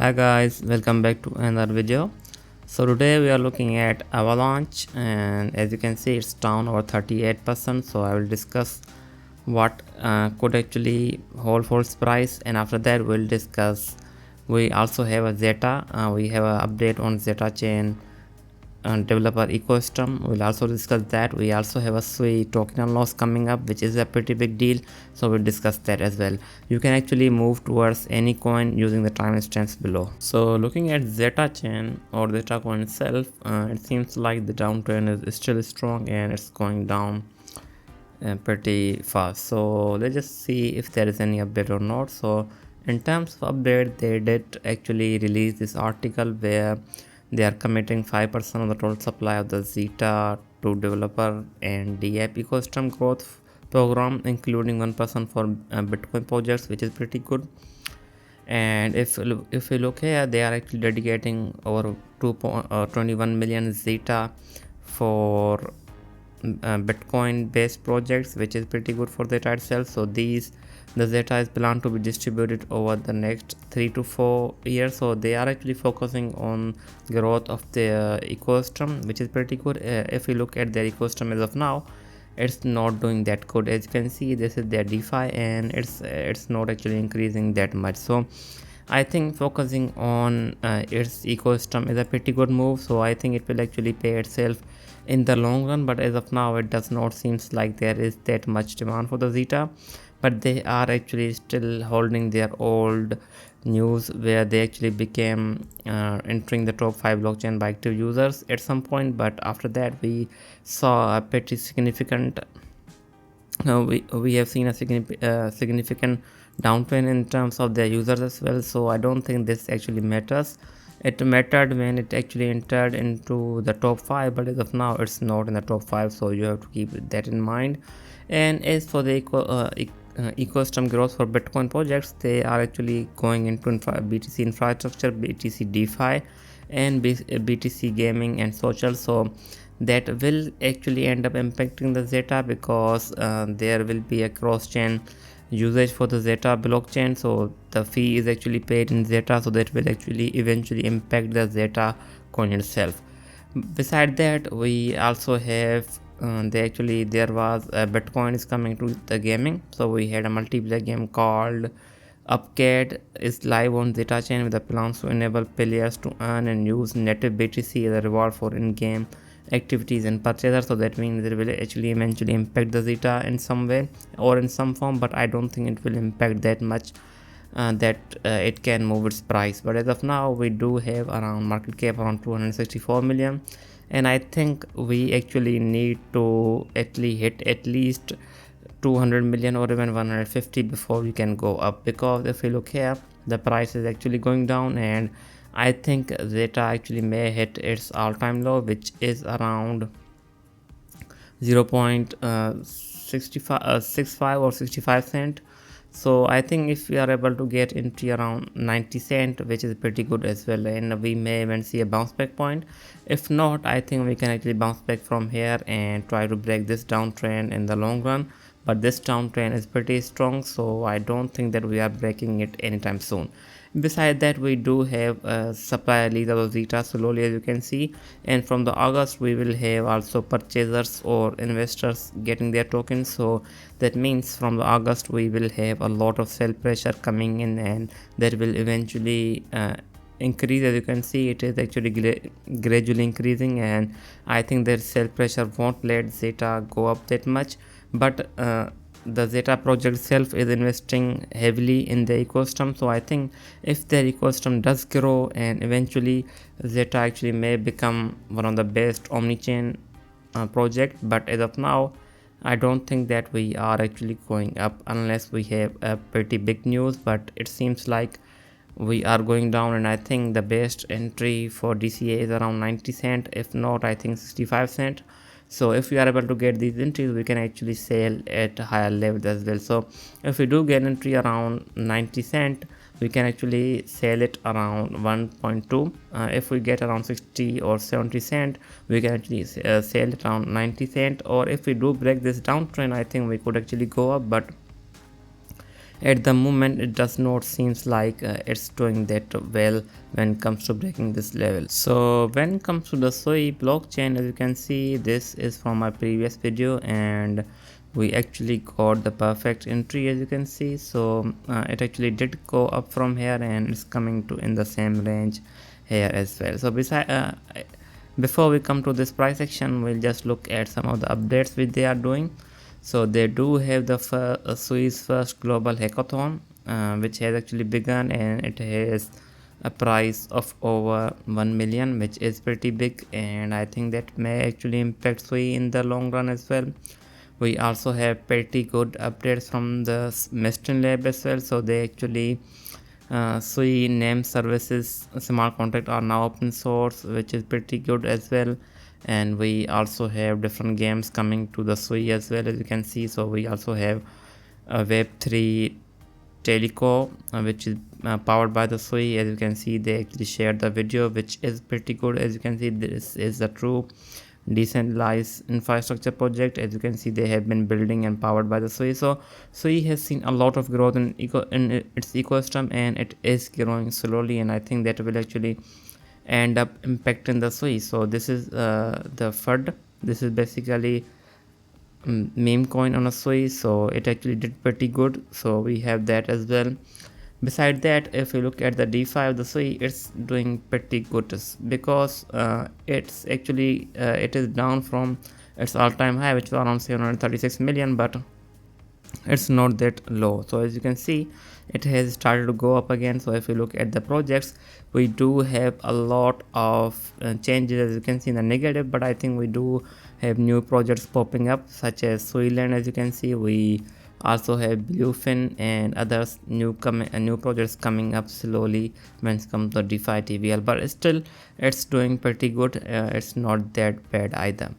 Hi guys, welcome back to another video. So today we are looking at Avalanche, and as you can see it's down over 38%. So I will discuss what could actually hold for its price, and after that we'll discuss. We also have a Zeta. We have an update on Zetachain developer ecosystem. We'll also discuss that. We also have a Sui token loss coming up, which is a pretty big deal, so we'll discuss that as well. You can actually move towards any coin using the timestamps below. So looking at Zetachain or ZETA Coin itself, it seems like the downtrend is still strong and it's going down pretty fast. So let's just see if there is any update or not. So in terms of update, they did actually release this article where they are committing 5% of the total supply of the ZETA to developer and DApp ecosystem growth program, including 1% for Bitcoin projects, which is pretty good. And if we look here, they are actually dedicating over 21 million ZETA for Bitcoin based projects, which is pretty good for ZETA itself. So the ZETA is planned to be distributed over the next 3 to 4 years. So they are actually focusing on growth of the ecosystem, which is pretty good. If we look at their ecosystem as of now, it's not doing that good. As you can see, this is their DeFi and it's not actually increasing that much. So I think focusing on its ecosystem is a pretty good move. So I think it will actually pay itself in the long run, but as of now it does not seems like there is that much demand for the ZETA. But they are actually still holding their old news where they actually became entering the top 5 blockchain by active users at some point, but after that we saw a pretty significant we have seen a significant downtrend in terms of their users as well. So I don't think this actually matters. It mattered when it actually entered into the top 5, but as of now it's not in the top 5, so you have to keep that in mind. And as for the ecosystem growth for Bitcoin projects, they are actually going into BTC infrastructure, BTC DeFi, and BTC gaming and social. So that will actually end up impacting the ZETA because there will be a cross-chain usage for the ZETA blockchain. So the fee is actually paid in ZETA, so that will actually eventually impact the ZETA coin itself. Beside that, we also have there was Bitcoin is coming to the gaming. So we had a multiplayer game called Upcat is live on Zetachain with the plans to enable players to earn and use native BTC as a reward for in-game activities and purchasers. So that means it will actually eventually impact the ZETA in some way or in some form, but I don't think it will impact that much that it can move its price. But as of now, we do have around market cap around 264 million, and I think we actually need to hit at least 200 million or even 150 before we can go up, because if we look here, the price is actually going down, and I think ZETA actually may hit its all-time low, which is around 0.65 or 65 cent. So I think if we are able to get into around 90 cent, which is pretty good as well, and we may even see a bounce back point. If not, I think we can actually bounce back from here and try to break this downtrend in the long run. But this downtrend is pretty strong, so I don't think that we are breaking it anytime soon. Besides that, we do have a supply release of ZETA slowly, as you can see, and from the August we will have also purchasers or investors getting their tokens. So that means from the August we will have a lot of sell pressure coming in, and that will eventually increase. As you can see, it is actually gradually increasing, and I think that sell pressure won't let ZETA go up that much. But the ZETA project itself is investing heavily in the ecosystem, so I think if their ecosystem does grow, and eventually ZETA actually may become one of the best omni-chain project. But as of now, I don't think that we are actually going up unless we have a pretty big news, but it seems like we are going down, and I think the best entry for DCA is around 90 cent, if not I think 65 cent. So if we are able to get these entries, we can actually sell at higher levels as well. So if we do get entry around 90 cent, we can actually sell it around 1.2. If we get around 60 or 70 cent, we can actually sell it around 90 cent. Or if we do break this downtrend, I think we could actually go up. But at the moment it does not seems like it's doing that well when it comes to breaking this level. So when it comes to the Sui blockchain, as you can see, this is from my previous video, and we actually got the perfect entry, as you can see. So it actually did go up from here, and it's coming to in the same range here as well. So before we come to this price action, we'll just look at some of the updates which they are doing. So they do have the Sui's first global hackathon, which has actually begun, and it has a price of over 1 million, which is pretty big, and I think that may actually impact Sui in the long run as well. We also have pretty good updates from the Meston lab as well. So they actually Sui name services smart contract are now open source, which is pretty good as well. And we also have different games coming to the Sui as well, as you can see. So we also have a Web3 Teleco, which is powered by the Sui. As you can see, they actually shared the video, which is pretty good. As you can see, this is the true decentralized infrastructure project. As you can see, they have been building and powered by the Sui. So Sui has seen a lot of growth in its ecosystem, and it is growing slowly, and I think that will actually end up impacting the Sui. So this is the FUD. This is basically meme coin on a Sui, so it actually did pretty good. So we have that as well. Beside that, if you look at the DeFi of the Sui, it's doing pretty good because it's actually it is down from its all-time high, which was around 736 million, but it's not that low. So as you can see, it has started to go up again. So if you look at the projects, we do have a lot of changes, as you can see, in the negative, but I think we do have new projects popping up, such as Suiland. As you can see, we also have Bluefin and others new projects coming up slowly when it comes to DeFi TVL, but still it's doing pretty good. It's not that bad either.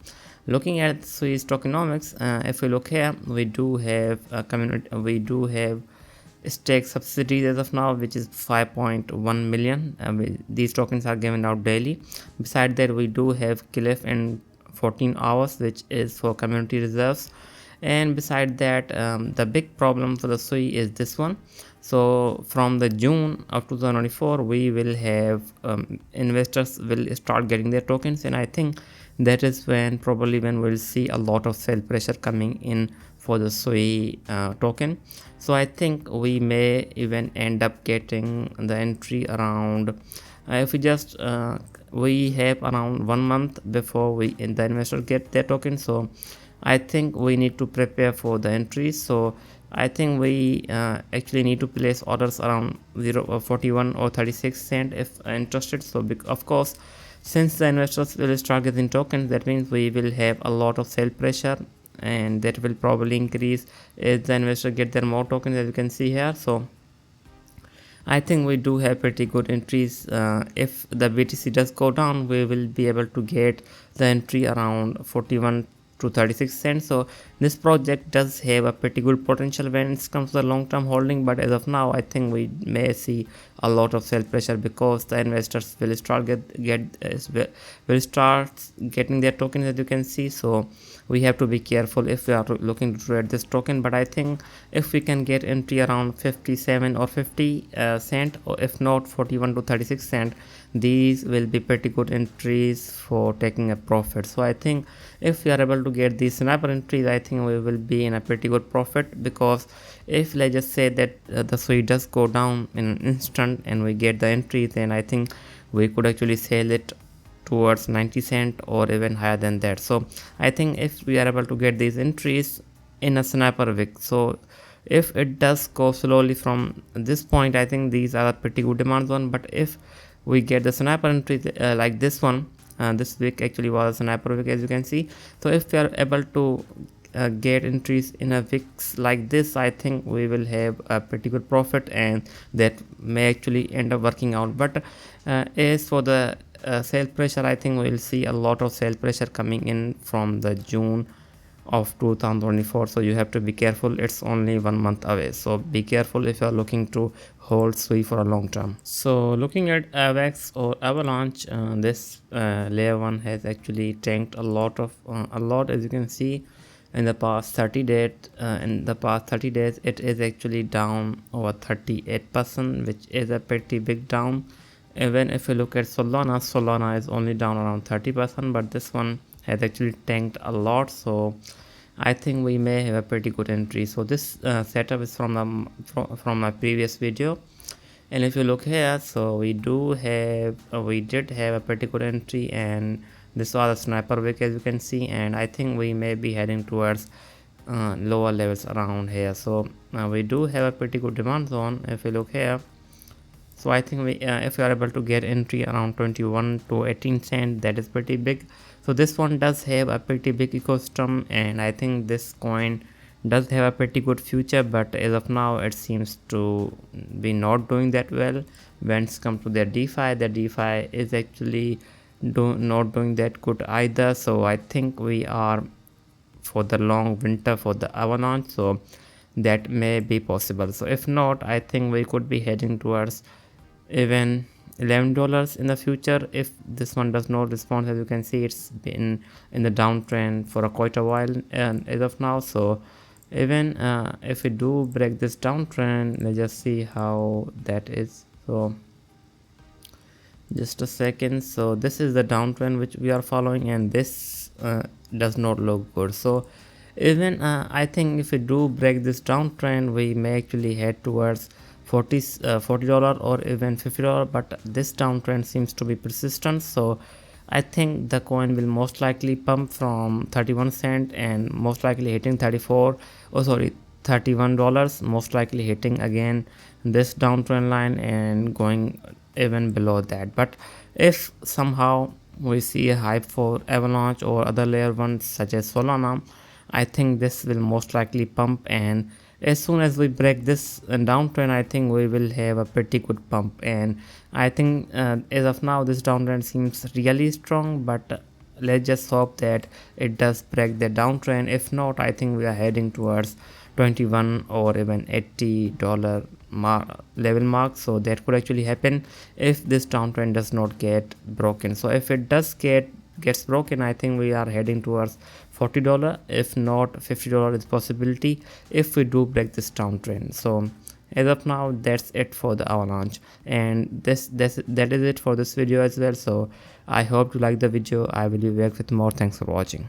Looking at Sui's tokenomics, if we look here, we do have a community, we do have stake subsidies as of now, which is 5.1 million. These tokens are given out daily. Beside that, we do have Cliff in 14 hours, which is for community reserves. And beside that, the big problem for the Sui is this one. So from the June of 2024, we will have investors will start getting their tokens, and I think that is when probably when we'll see a lot of sell pressure coming in for the Sui token. So I think we may even end up getting the entry around if we just we have around 1 month before the investor get their token. So I think we need to prepare for the entries. So I think we actually need to place orders around 41 or 36 cent if interested. So of course, since the investors will start getting tokens, that means we will have a lot of sell pressure, and that will probably increase as the investor get their more tokens, as you can see here. So I think we do have pretty good entries. If the BTC does go down, we will be able to get the entry around 41 to 36 cents. So this project does have a pretty good potential when it comes to the long-term holding, but as of now, I think we may see a lot of sell pressure because the investors will start will start getting their tokens, as you can see. So we have to be careful if we are looking to trade this token. But I think if we can get entry around 57 or 50 cent, or if not 41 to 36 cent, these will be pretty good entries for taking a profit. So I think if we are able to get these sniper entries, I think we will be in a pretty good profit, because if let's just say that the Sui does go down in an instant and we get the entry, then I think we could actually sell it towards 90 cent or even higher than that. So I think if we are able to get these entries in a sniper wick, so if it does go slowly from this point, I think these are a pretty good demand zone. But if we get the sniper entry like this one, this week actually was a sniper wick, as you can see. So if we are able to get entries in a wicks like this, I think we will have a pretty good profit, and that may actually end up working out. But as for the sale pressure, I think we'll see a lot of sale pressure coming in from the June of 2024. So you have to be careful. It's only 1 month away, so be careful if you are looking to hold Sui for a long term. So looking at AVAX or Avalanche, this layer 1 has actually tanked a lot, as you can see. in the past 30 days. It is actually down over 38%, which is a pretty big down. Even if you look at Solana is only down around 30%, but this one has actually tanked a lot. So I think we may have a pretty good entry. So this setup is from my previous video, and if you look here, so we did have a pretty good entry, and this was a sniper wick, as you can see, and I think we may be heading towards lower levels around here. So we do have a pretty good demand zone if you look here. So I think if you are able to get entry around 21 to 18 cent, that is pretty big. So this one does have a pretty big ecosystem, and I think this coin does have a pretty good future, but as of now it seems to be not doing that well when it comes to their DeFi. The DeFi is actually not doing that good either. So I think we are for the long winter for the Avalanche, so that may be possible. So if not, I think we could be heading towards even $11 in the future if this one does not respond. As you can see, it's been in the downtrend for quite a while as of now. So even if we do break this downtrend, let's just see how that is. So just a second. So this is the downtrend which we are following, and this does not look good. So even I think if we do break this downtrend, we may actually head towards $40 or even $50, but this downtrend seems to be persistent. So I think the coin will most likely pump from 31 cent and most likely hitting $31, most likely hitting again this downtrend line and going even below that. But if somehow we see a hype for Avalanche or other layer ones such as Solana, I think this will most likely pump, and as soon as we break this downtrend, I think we will have a pretty good pump. And I think as of now this downtrend seems really strong, but let's just hope that it does break the downtrend. If not, I think we are heading towards 21 or even $80 level mark. So that could actually happen if this downtrend does not get broken. So if it does gets broken, I think we are heading towards $40. If not, $50 is possibility if we do break this downtrend. So as of now, that's it for the Avalanche, and that is it for this video as well. So I hope you like the video. I will be back with more. Thanks for watching.